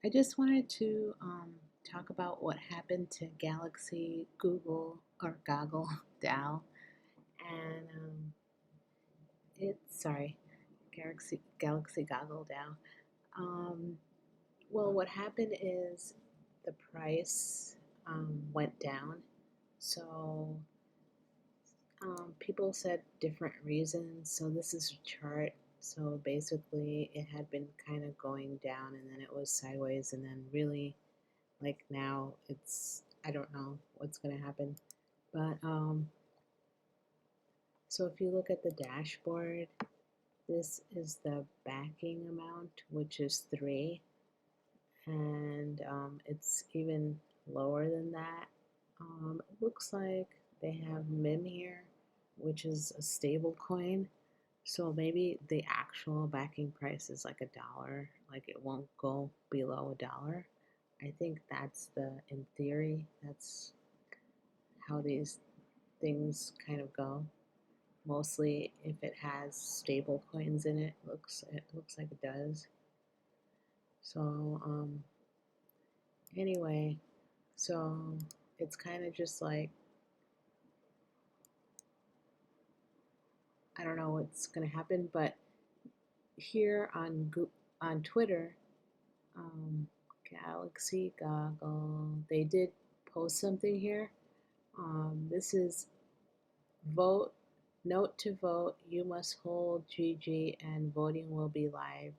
I just wanted to talk about what happened to Goggle DAO, and sorry, Galaxy Goggle DAO. Um, well, what happened is the price went down, so people said different reasons. So this is a chart. So basically, it had been kind of going down, and then it was sideways, and then really like now it's I don't know what's going to happen, but so if you look at the dashboard, this is the backing amount, which is 3, and it's even lower than that. It looks like they have MIM here, which is a stable coin, so maybe the actual backing price is like $1, like it won't go below $1. I think that's in theory, that's how these things kind of go. Mostly if it has stable coins in it, it looks like it does. So anyway, so it's kind of just like, I don't know what's gonna happen, but here on Twitter, Galaxy Goggle, they did post something here. This is vote, note to vote, you must hold GG and voting will be live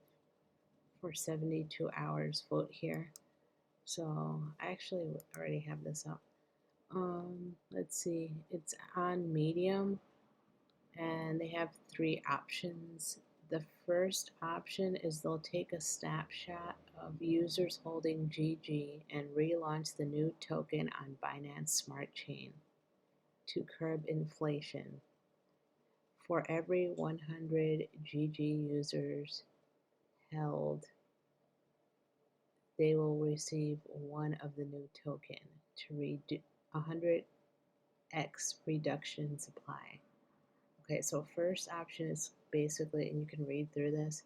for 72 hours. Vote here. So I actually already have this up. Let's see, it's on Medium and they have 3 options. The first option is they'll take a snapshot of users holding GG and relaunch the new token on Binance Smart Chain to curb inflation. For every 100 GG users held, they will receive one of the new token to reduce 100x reduction in supply. Okay, so first option is basically, and you can read through this,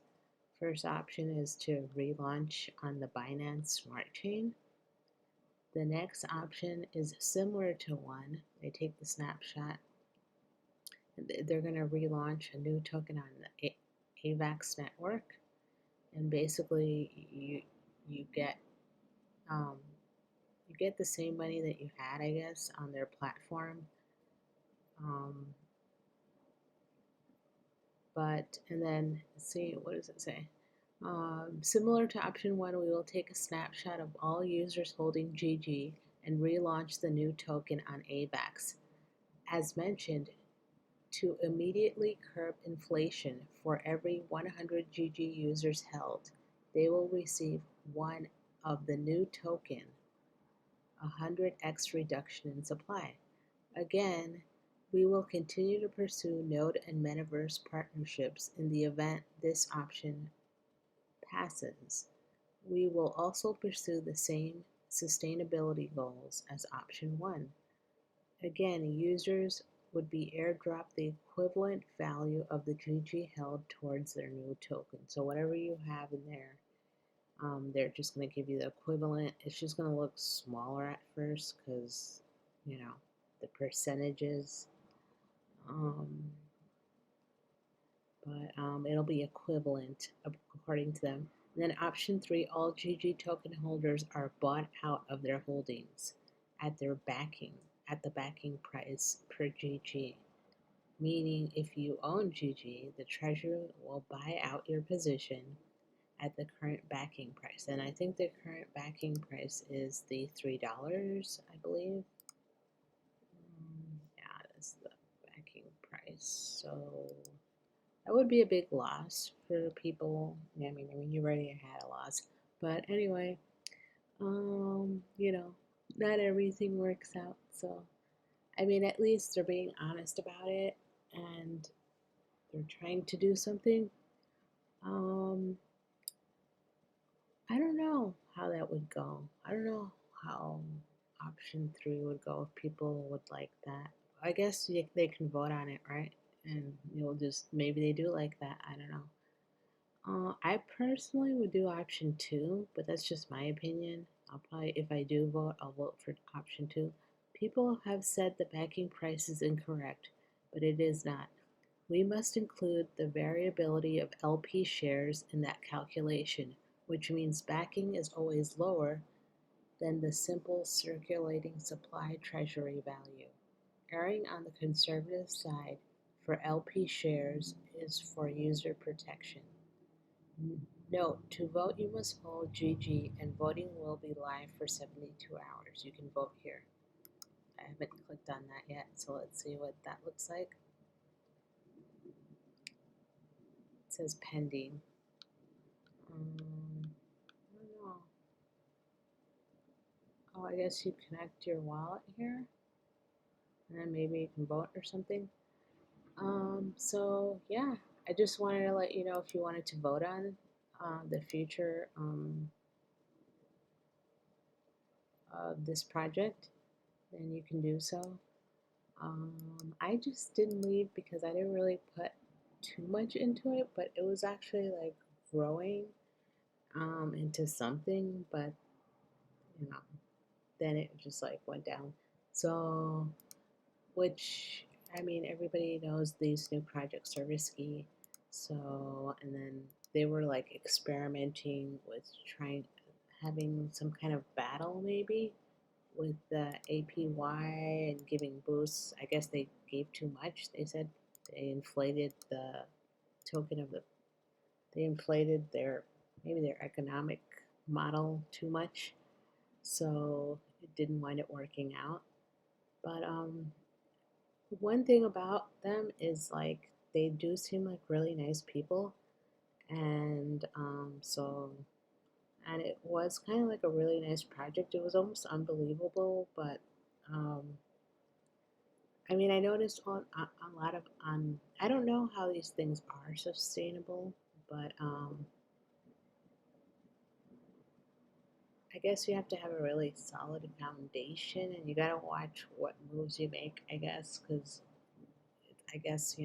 first option is to relaunch on the Binance Smart Chain. The next option is similar to one. They take the snapshot. They're going to relaunch a new token on the Avax network, and basically you get um, you get the same money that you had, I guess, on their platform. And then see, what does it say? Similar to option 1, we will take a snapshot of all users holding GG and relaunch the new token on Avax. As mentioned, to immediately curb inflation, for every 100 GG users held, they will receive one of the new token, 100x reduction in supply. Again, we will continue to pursue node and metaverse partnerships in the event this option passes. We will also pursue the same sustainability goals as option 1. Again, users would be airdropped the equivalent value of the GG held towards their new token. So whatever you have in there, they're just going to give you the equivalent. It's just going to look smaller at first because, the percentages, but it'll be equivalent according to them. And then option 3, all GG token holders are bought out of their holdings at the backing price per GG. Meaning if you own GG, the treasurer will buy out your position at the current backing price. And I think the current backing price is the $3, I believe. Yeah, that's the backing price. So that would be a big loss for people. I mean, you already had a loss. But anyway, not everything works out. So, I mean, at least they're being honest about it and they're trying to do something. I don't know how that would go. I don't know how option 3 would go if people would like that. I guess they can vote on it, right? And you'll just, maybe they do like that. I don't know. I personally would do option two, but that's just my opinion. I'll probably, if I do vote, I'll vote for option two. People have said the backing price is incorrect, but it is not. We must include the variability of LP shares in that calculation, which means backing is always lower than the simple circulating supply treasury value. Erring on the conservative side for LP shares is for user protection. Note, to vote you must hold GG and voting will be live for 72 hours. You can vote here. I haven't clicked on that yet, so let's see what that looks like. It says pending. I don't know. Oh, I guess you connect your wallet here, and then maybe you can vote or something. So yeah, I just wanted to let you know if you wanted to vote on the future of this project, then you can do so. I just didn't leave because I didn't really put too much into it, but it was actually like growing into something, but you know, then it just like went down. So, which I mean, everybody knows these new projects are risky. So, and then they were like experimenting with trying having some kind of battle maybe with the APY and giving boosts. I guess they gave too much. They said they inflated the token of the, they inflated their, maybe their economic model too much. So it didn't wind up working out. But one thing about them is like they do seem like really nice people. And and it was kind of like a really nice project. It was almost unbelievable, but um, I mean, I noticed on a lot of I don't know how these things are sustainable, but I guess you have to have a really solid foundation, and you gotta watch what moves you make. I guess because I guess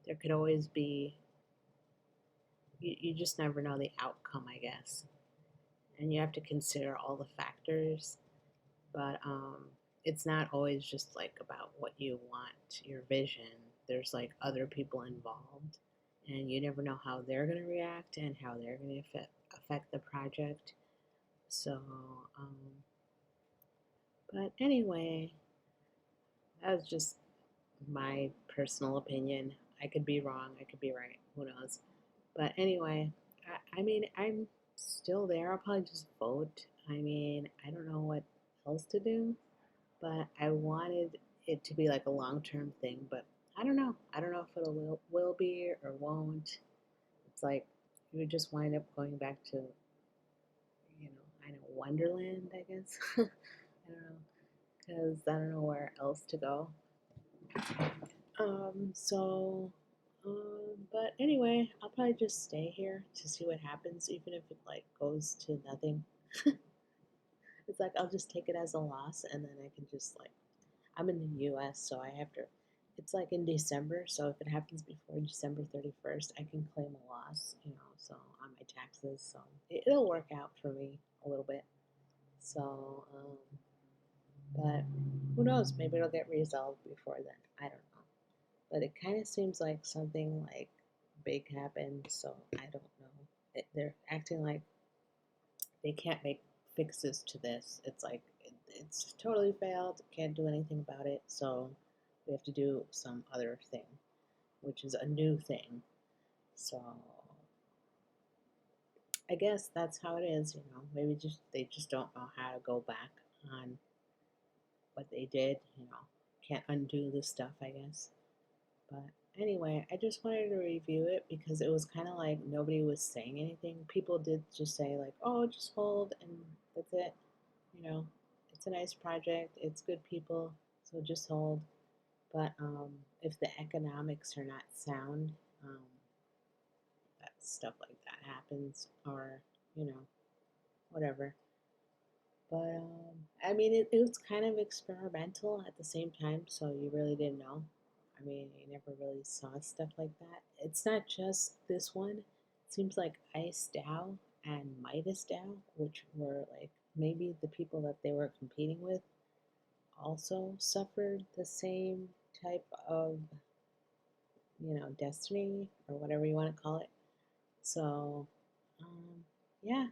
there could always be you just never know the outcome. I guess, and you have to consider all the factors, but it's not always just like about what you want, your vision. There's like other people involved, and you never know how they're going to react and how they're going to affect the project. So, um, but anyway, that was just my personal opinion. I could be wrong, I could be right, who knows. But anyway, I mean, I'm still there. I'll probably just vote. I mean, I don't know what else to do. But I wanted it to be like a long-term thing, but I don't know. I don't know if it will be or won't. It's like you just wind up going back to, I know, Wonderland, I guess. I don't know, because I don't know where else to go. But anyway, I'll probably just stay here to see what happens, even if it like goes to nothing. It's like I'll just take it as a loss, and then I can just like I'm in the US, so I have to. It's like in December, so if it happens before December 31st, I can claim a loss, so on my taxes. So it'll work out for me a little bit. So, but who knows? Maybe it'll get resolved before then. I don't know. But it kind of seems like something like big happened, so I don't know. They're acting like they can't make fixes to this. It's like it's totally failed, can't do anything about it, so we have to do some other thing, which is a new thing. So I guess that's how it is. Maybe just they just don't know how to go back on what they did. Can't undo the stuff, I guess. But anyway, I just wanted to review it because it was kind of like nobody was saying anything. People did just say like, "Oh, just hold," and that's it. You know, it's a nice project. It's good people, so just hold. But if the economics are not sound, um, that stuff like that happens, or you know, whatever. But I mean, it was kind of experimental at the same time, so you really didn't know. I mean, you never really saw stuff like that. It's not just this one. seems like Ice DAO and Midas DAO, which were like maybe the people that they were competing with, also suffered the same type of, destiny or whatever you want to call it. So, yeah,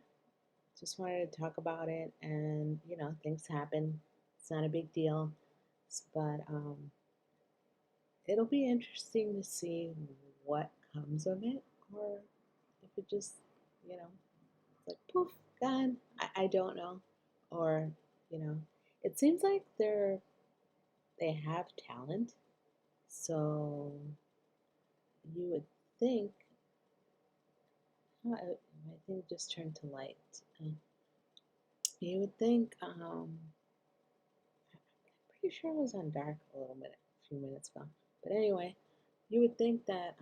just wanted to talk about it. And, things happen. It's not a big deal. But it'll be interesting to see what comes of it, or if it just, it's like poof, gone. I don't know. Or, you know, it seems like they have talent. So you would think, oh, my thing just turned to light. You would think, I'm pretty sure it was on dark a few minutes ago. But anyway, you would think that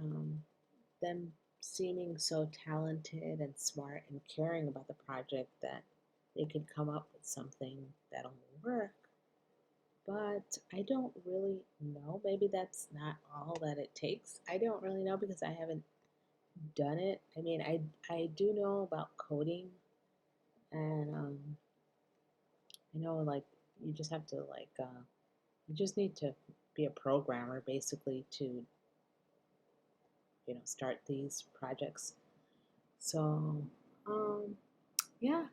them seeming so talented and smart and caring about the project that they could come up with something that'll work. But I don't really know. Maybe that's not all that it takes. I don't really know because I haven't done it. I mean, I do know about coding, and I know like you just have to you just need to be a programmer basically to start these projects. So yeah,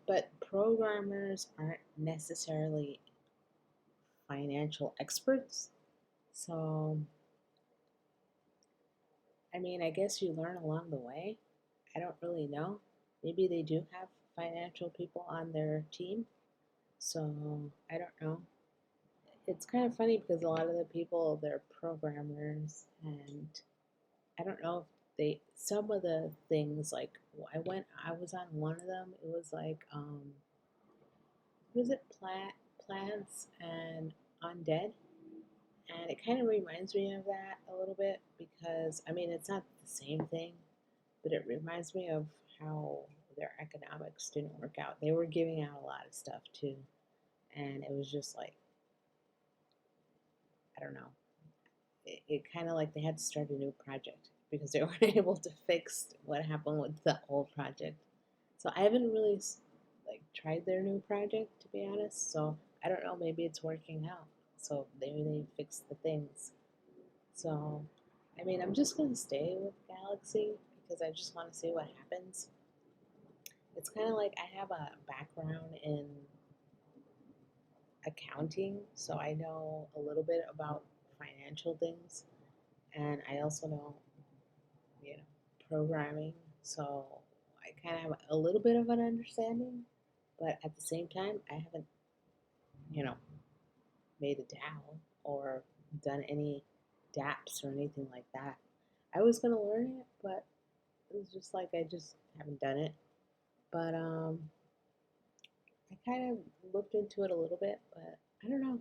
but programmers aren't necessarily financial experts. So I mean, I guess you learn along the way. I don't really know. Maybe they do have financial people on their team. So I don't know. It's kind of funny because a lot of the people, they're programmers, and I don't know if some of the things, like, I was on one of them. It was like, was it Plants and Undead? And it kind of reminds me of that a little bit because, I mean, it's not the same thing, but it reminds me of how their economics didn't work out. They were giving out a lot of stuff too, and it was just like, I don't know. It kind of like they had to start a new project because they weren't able to fix what happened with the old project. So I haven't really like tried their new project, to be honest. So I don't know. Maybe it's working out. So maybe they fixed the things. So I mean, I'm just gonna stay with Galaxy because I just want to see what happens. It's kind of like I have a background in accounting, so I know a little bit about financial things, and I also know, you know, programming. So I kind of have a little bit of an understanding, but at the same time, I haven't, you know, made a DAO or done any dApps or anything like that. I was gonna learn it, but it was just like I just haven't done it. But I kind of looked into it a little bit, but I don't know.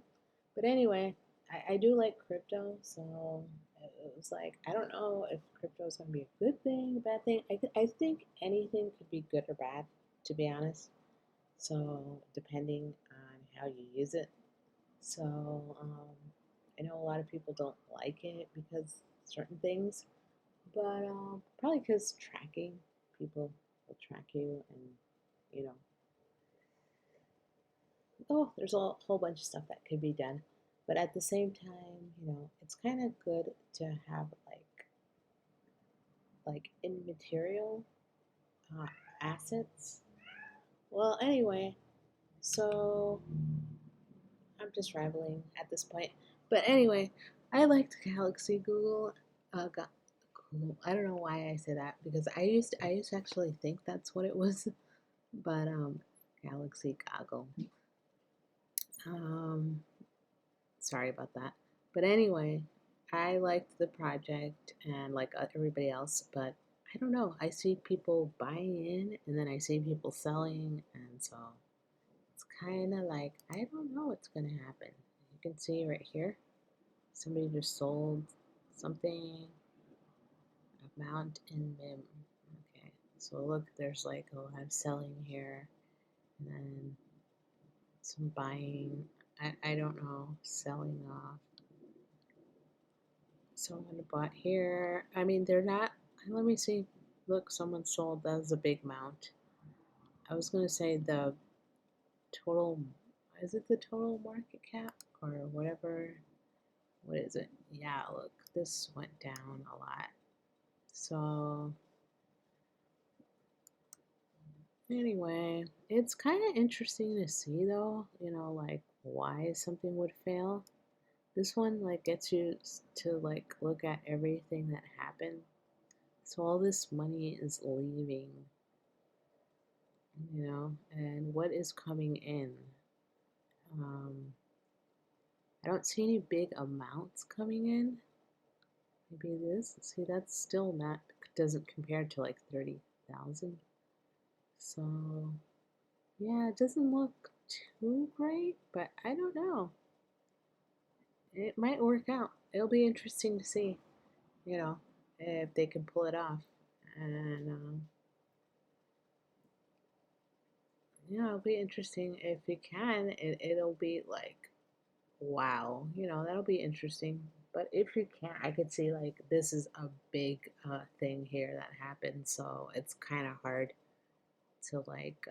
But anyway, I do like crypto, so it was like, I don't know if crypto is going to be a good thing, a bad thing. I think anything could be good or bad, to be honest. So depending on how you use it. So I know a lot of people don't like it because certain things, but probably because tracking, people will track you, and you know there's a whole bunch of stuff that could be done. But at the same time, it's kind of good to have like immaterial uh, assets. Well, anyway, so I'm just rambling at this point. But anyway, I liked Galaxy Google. Google. I don't know why I say that because I used to actually think that's what it was, but Galaxy Goggle. Um, Sorry about that. But anyway, I liked the project and like everybody else, but I don't know. I see people buying in and then I see people selling, and so it's kind of like I don't know what's going to happen. You can see right here, somebody just sold something, amount in MIM. Okay, so look, there's like a lot of selling here, and then some buying. I don't know, selling off. Someone bought here. I mean, they're not Let me see. Look, someone sold. That was a big amount. I was gonna say the total. Is it the total market cap or whatever? What is it? Yeah, look, this went down a lot. So anyway, it's kind of interesting to see though, like why something would fail. This one like gets you to like look at everything that happened. So all this money is leaving, and what is coming in. Um, I don't see any big amounts coming in. Maybe this. See, that's still not, doesn't compare to like 30,000. So yeah, it doesn't look too great, but I don't know. It might work out. It'll be interesting to see, if they can pull it off. And yeah, it'll be interesting if you can. It'll be like, wow, that'll be interesting. But if you can't, I could see like this is a big thing here that happened, so it's kind of hard to like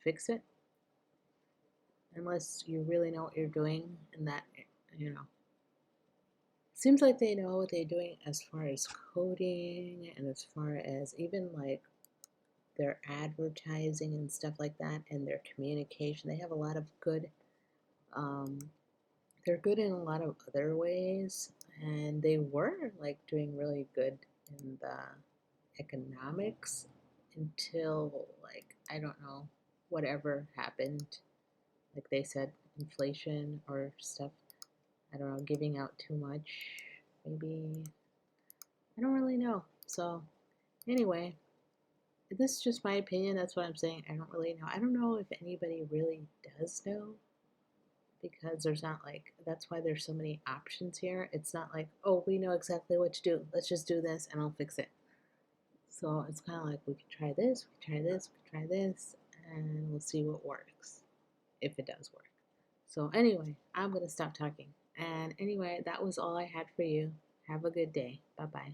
fix it unless you really know what you're doing. And that, you know, seems like they know what they're doing as far as coding and as far as even like their advertising and stuff like that and their communication. They have a lot of good, um, they're good in a lot of other ways, and they were like doing really good in the economics until like, I don't know, whatever happened. Like they said, inflation or stuff. I don't know, giving out too much, maybe. I don't really know. So, anyway, this is just my opinion. That's what I'm saying. I don't really know. I don't know if anybody really does know because there's not like, that's why there's so many options here. It's not like, oh, we know exactly what to do. Let's just do this and I'll fix it. So, it's kind of like we could try this, we could try this, we could try this, and we'll see what works if it does work. So, anyway, I'm going to stop talking. And anyway, that was all I had for you. Have a good day. Bye bye.